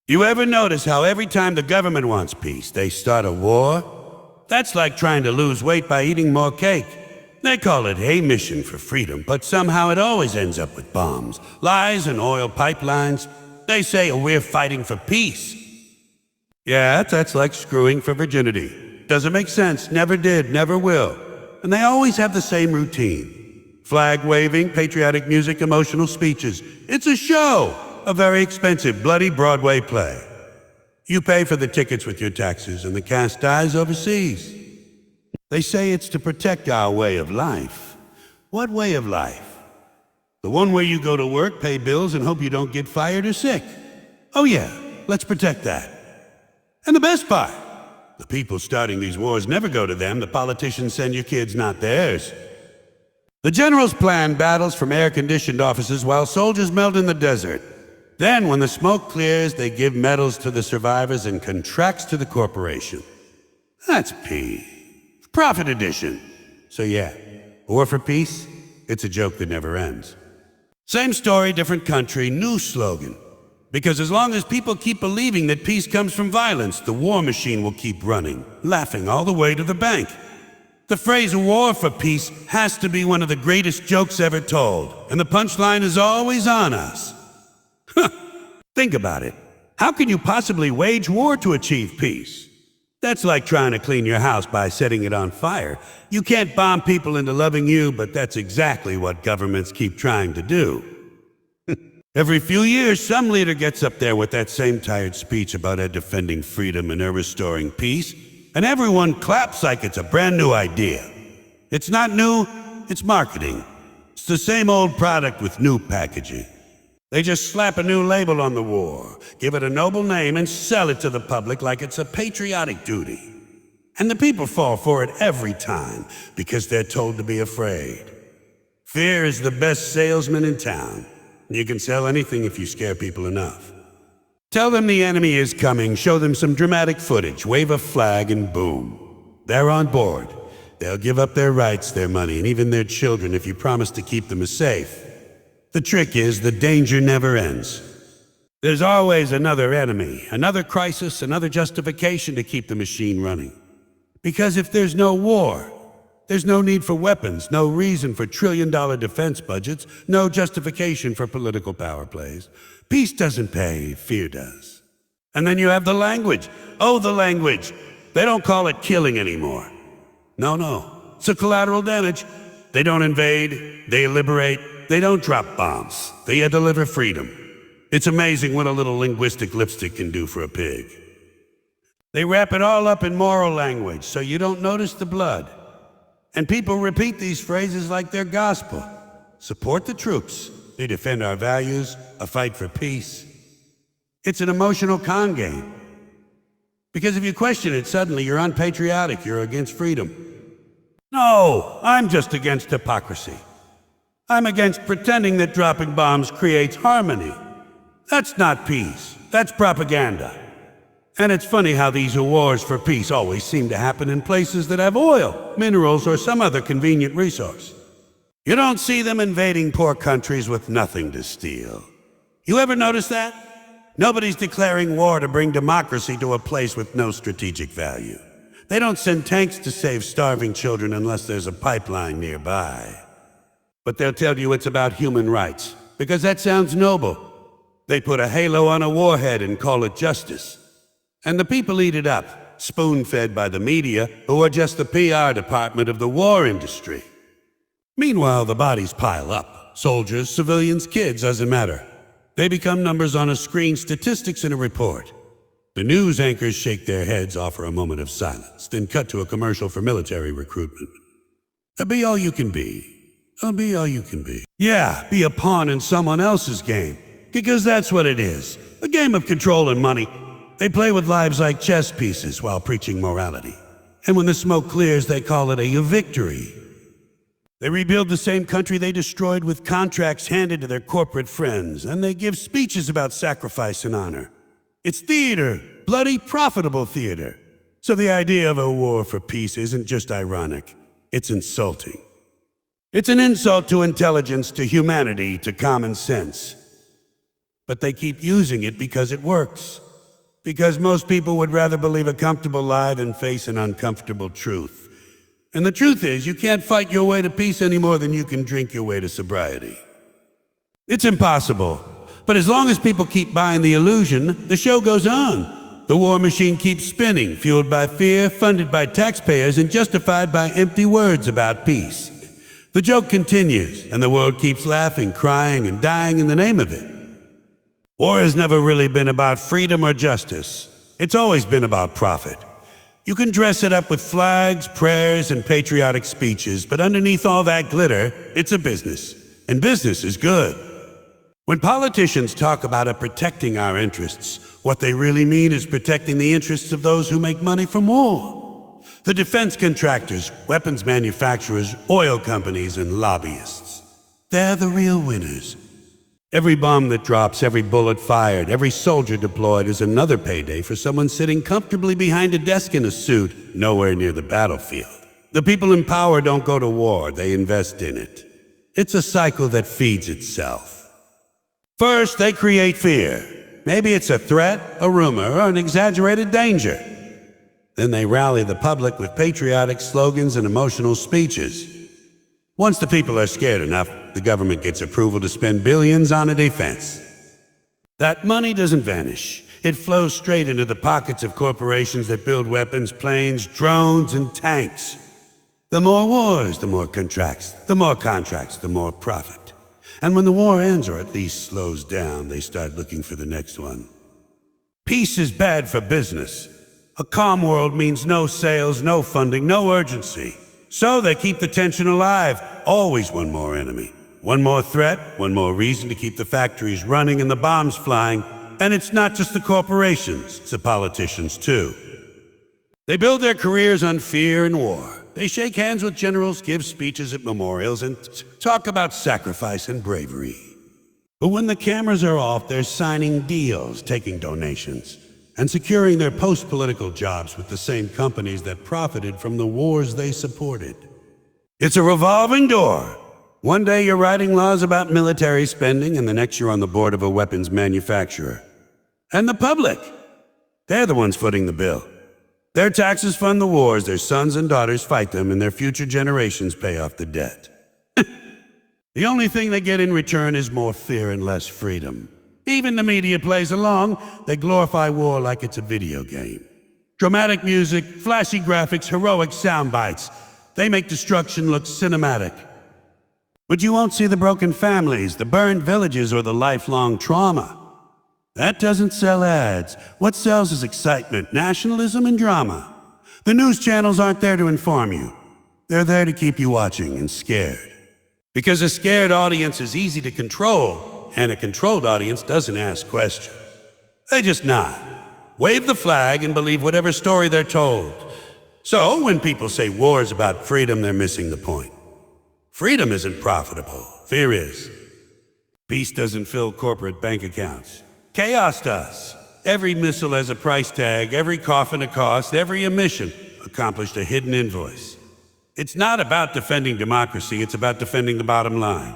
You ever notice how every time the government wants peace, they start a war? That's like trying to lose weight by eating more cake. They call it a mission for freedom, but somehow it always ends up with bombs, lies, and oil pipelines. They say we're fighting for peace. Yeah, that's like screwing for virginity. Doesn't make sense, never did, never will. And they always have the same routine. Flag waving, patriotic music, emotional speeches. It's a show, a very expensive, bloody Broadway play. You pay for the tickets with your taxes, and the cast dies overseas. They say it's to protect our way of life. What way of life? The one where you go to work, pay bills, and hope you don't get fired or sick. Oh yeah, let's protect that. And the best part, the people starting these wars never go to them. The politicians send your kids, not theirs. The generals plan battles from air-conditioned offices while soldiers melt in the desert. Then, when the smoke clears, they give medals to the survivors and contracts to the corporation. That's P. Profit edition. So yeah, war for peace? It's a joke that never ends. Same story, different country, new slogan. Because as long as people keep believing that peace comes from violence, the war machine will keep running, laughing all the way to the bank. The phrase war for peace has to be one of the greatest jokes ever told, and the punchline is always on us. Think about it. How can you possibly wage war to achieve peace? That's like trying to clean your house by setting it on fire. You can't bomb people into loving you, but that's exactly what governments keep trying to do. Every few years, some leader gets up there with that same tired speech about defending freedom and restoring peace, and everyone claps like it's a brand new idea. It's not new, it's marketing. It's the same old product with new packaging. They just slap a new label on the war, give it a noble name, and sell it to the public like it's a patriotic duty. And the people fall for it every time because they're told to be afraid. Fear is the best salesman in town. You can sell anything if you scare people enough. Tell them the enemy is coming, show them some dramatic footage, wave a flag, and boom. They're on board. They'll give up their rights, their money, and even their children if you promise to keep them safe. The trick is the danger never ends. There's always another enemy, another crisis, another justification to keep the machine running. Because if there's no war, there's no need for weapons, no reason for trillion-dollar defense budgets, no justification for political power plays. Peace doesn't pay, fear does. And then you have the language. Oh, the language. They don't call it killing anymore. No. It's a collateral damage. They don't invade, they liberate, they don't drop bombs. They deliver freedom. It's amazing what a little linguistic lipstick can do for a pig. They wrap it all up in moral language, so you don't notice the blood. And people repeat these phrases like they're gospel. Support the troops. They defend our values, a fight for peace. It's an emotional con game. Because if you question it, suddenly you're unpatriotic, you're against freedom. No, I'm just against hypocrisy. I'm against pretending that dropping bombs creates harmony. That's not peace. That's propaganda. And it's funny how these wars for peace always seem to happen in places that have oil, minerals, or some other convenient resource. You don't see them invading poor countries with nothing to steal. You ever notice that? Nobody's declaring war to bring democracy to a place with no strategic value. They don't send tanks to save starving children unless there's a pipeline nearby. But they'll tell you it's about human rights, because that sounds noble. They put a halo on a warhead and call it justice. And the people eat it up, spoon-fed by the media, who are just the PR department of the war industry. Meanwhile, the bodies pile up. Soldiers, civilians, kids, doesn't matter. They become numbers on a screen, statistics in a report. The news anchors shake their heads, offer a moment of silence, then cut to a commercial for military recruitment. Be all you can be. Be all you can be. Yeah, be a pawn in someone else's game. Because that's what it is. A game of control and money. They play with lives like chess pieces while preaching morality. And when the smoke clears, they call it a victory. They rebuild the same country they destroyed with contracts handed to their corporate friends, and they give speeches about sacrifice and honor. It's theater, bloody profitable theater. So the idea of a war for peace isn't just ironic, it's insulting. It's an insult to intelligence, to humanity, to common sense. But they keep using it because it works. Because most people would rather believe a comfortable lie than face an uncomfortable truth. And the truth is, you can't fight your way to peace any more than you can drink your way to sobriety. It's impossible. But as long as people keep buying the illusion, the show goes on. The war machine keeps spinning, fueled by fear, funded by taxpayers, and justified by empty words about peace. The joke continues, and the world keeps laughing, crying, and dying in the name of it. War has never really been about freedom or justice. It's always been about profit. You can dress it up with flags, prayers, and patriotic speeches, but underneath all that glitter, it's a business. And business is good. When politicians talk about protecting our interests, what they really mean is protecting the interests of those who make money from war. The defense contractors, weapons manufacturers, oil companies, and lobbyists. They're the real winners. Every bomb that drops, every bullet fired, every soldier deployed is another payday for someone sitting comfortably behind a desk in a suit, nowhere near the battlefield. The people in power don't go to war, they invest in it. It's a cycle that feeds itself. First, they create fear. Maybe it's a threat, a rumor, or an exaggerated danger. Then they rally the public with patriotic slogans and emotional speeches. Once the people are scared enough, the government gets approval to spend billions on a defense. That money doesn't vanish. It flows straight into the pockets of corporations that build weapons, planes, drones, and tanks. The more wars, the more contracts. The more contracts, the more profit. And when the war ends, or at least slows down, they start looking for the next one. Peace is bad for business. A calm world means no sales, no funding, no urgency. So they keep the tension alive. Always one more enemy. One more threat, one more reason to keep the factories running and the bombs flying. And it's not just the corporations, it's the politicians too. They build their careers on fear and war. They shake hands with generals, give speeches at memorials, and talk about sacrifice and bravery. But when the cameras are off, they're signing deals, taking donations, and securing their post-political jobs with the same companies that profited from the wars they supported. It's a revolving door. One day you're writing laws about military spending, and the next you're on the board of a weapons manufacturer. And the public, they're the ones footing the bill. Their taxes fund the wars, their sons and daughters fight them, and their future generations pay off the debt. The only thing they get in return is more fear and less freedom. Even the media plays along. They glorify war like it's a video game. Dramatic music, flashy graphics, heroic sound bites. They make destruction look cinematic. But you won't see the broken families, the burned villages, or the lifelong trauma. That doesn't sell ads. What sells is excitement, nationalism, and drama. The news channels aren't there to inform you. They're there to keep you watching and scared. Because a scared audience is easy to control. And a controlled audience doesn't ask questions. They just nod, wave the flag, and believe whatever story they're told. So when people say war is about freedom, they're missing the point. Freedom isn't profitable. Fear is. Peace doesn't fill corporate bank accounts. Chaos does. Every missile has a price tag, every coffin a cost, every emission accomplished a hidden invoice. It's not about defending democracy, it's about defending the bottom line.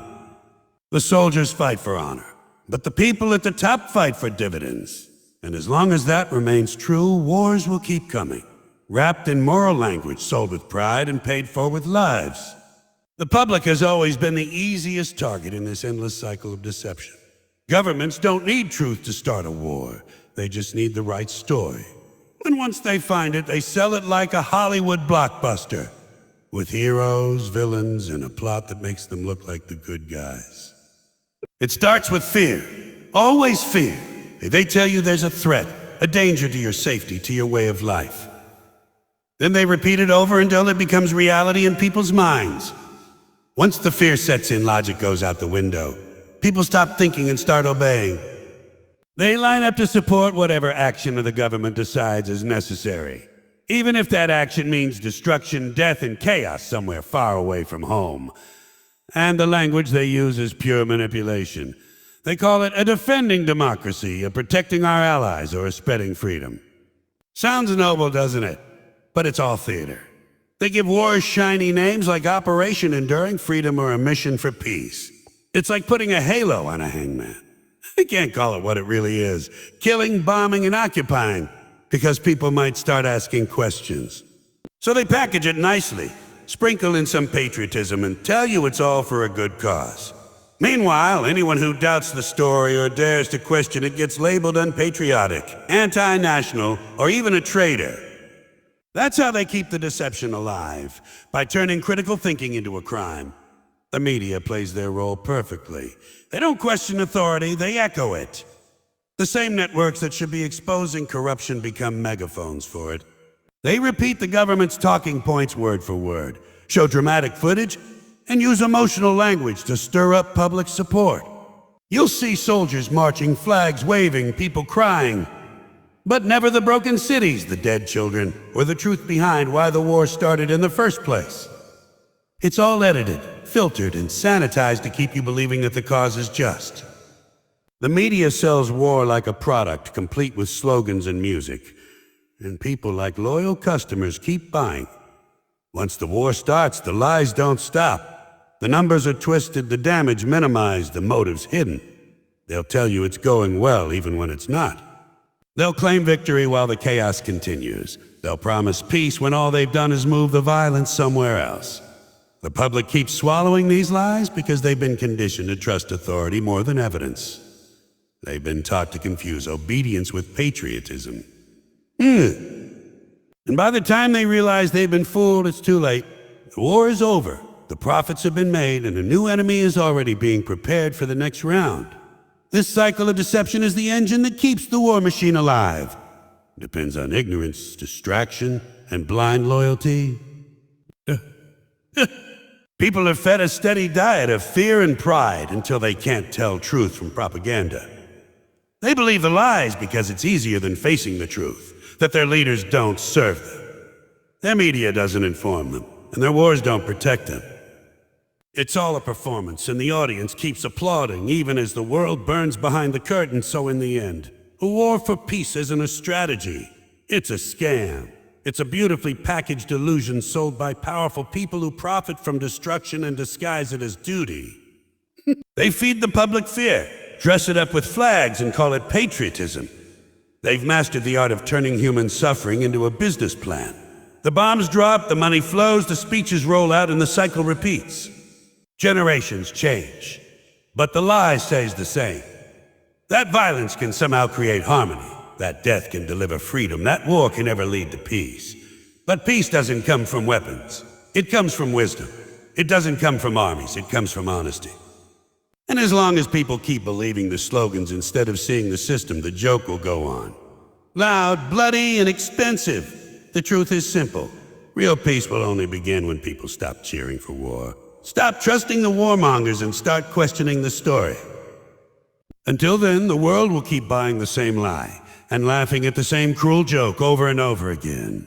The soldiers fight for honor, but the people at the top fight for dividends. And as long as that remains true, wars will keep coming, wrapped in moral language, sold with pride and paid for with lives. The public has always been the easiest target in this endless cycle of deception. Governments don't need truth to start a war. They just need the right story. And once they find it, they sell it like a Hollywood blockbuster, with heroes, villains, and a plot that makes them look like the good guys. It starts with fear. Always fear. They tell you there's a threat, a danger to your safety, to your way of life. Then they repeat it over until it becomes reality in people's minds. Once the fear sets in, logic goes out the window. People stop thinking and start obeying. They line up to support whatever action of the government decides is necessary, even if that action means destruction, death, and chaos somewhere far away from home. And the language they use is pure manipulation. They call it a defending democracy, a protecting our allies, or a spreading freedom. Sounds noble, doesn't it? But it's all theater. They give wars shiny names like Operation Enduring Freedom or a Mission for Peace. It's like putting a halo on a hangman. They can't call it what it really is. Killing, bombing, and occupying. Because people might start asking questions. So they package it nicely, sprinkle in some patriotism, and tell you it's all for a good cause. Meanwhile, anyone who doubts the story or dares to question it gets labeled unpatriotic, anti-national, or even a traitor. That's how they keep the deception alive, by turning critical thinking into a crime. The media plays their role perfectly. They don't question authority, they echo it. The same networks that should be exposing corruption become megaphones for it. They repeat the government's talking points word for word, show dramatic footage, and use emotional language to stir up public support. You'll see soldiers marching, flags waving, people crying, but never the broken cities, the dead children, or the truth behind why the war started in the first place. It's all edited, filtered, and sanitized to keep you believing that the cause is just. The media sells war like a product, complete with slogans and music. And people, like loyal customers, keep buying. Once the war starts, the lies don't stop. The numbers are twisted, the damage minimized, the motives hidden. They'll tell you it's going well even when it's not. They'll claim victory while the chaos continues. They'll promise peace when all they've done is move the violence somewhere else. The public keeps swallowing these lies because they've been conditioned to trust authority more than evidence. They've been taught to confuse obedience with patriotism. And by the time they realize they've been fooled, it's too late. The war is over, the profits have been made, and a new enemy is already being prepared for the next round. This cycle of deception is the engine that keeps the war machine alive. It depends on ignorance, distraction, and blind loyalty. People are fed a steady diet of fear and pride until they can't tell truth from propaganda. They believe the lies because it's easier than facing the truth, that their leaders don't serve them. Their media doesn't inform them, and their wars don't protect them. It's all a performance, and the audience keeps applauding, even as the world burns behind the curtain. So in the end, a war for peace isn't a strategy. It's a scam. It's a beautifully packaged illusion sold by powerful people who profit from destruction and disguise it as duty. They feed the public fear, dress it up with flags, and call it patriotism. They've mastered the art of turning human suffering into a business plan. The bombs drop, the money flows, the speeches roll out, and the cycle repeats. Generations change, but the lie stays the same. That violence can somehow create harmony. That death can deliver freedom. That war can never lead to peace. But peace doesn't come from weapons. It comes from wisdom. It doesn't come from armies. It comes from honesty. And as long as people keep believing the slogans instead of seeing the system, the joke will go on. Loud, bloody, and expensive. The truth is simple. Real peace will only begin when people stop cheering for war. Stop trusting the warmongers and start questioning the story. Until then, the world will keep buying the same lie and laughing at the same cruel joke over and over again.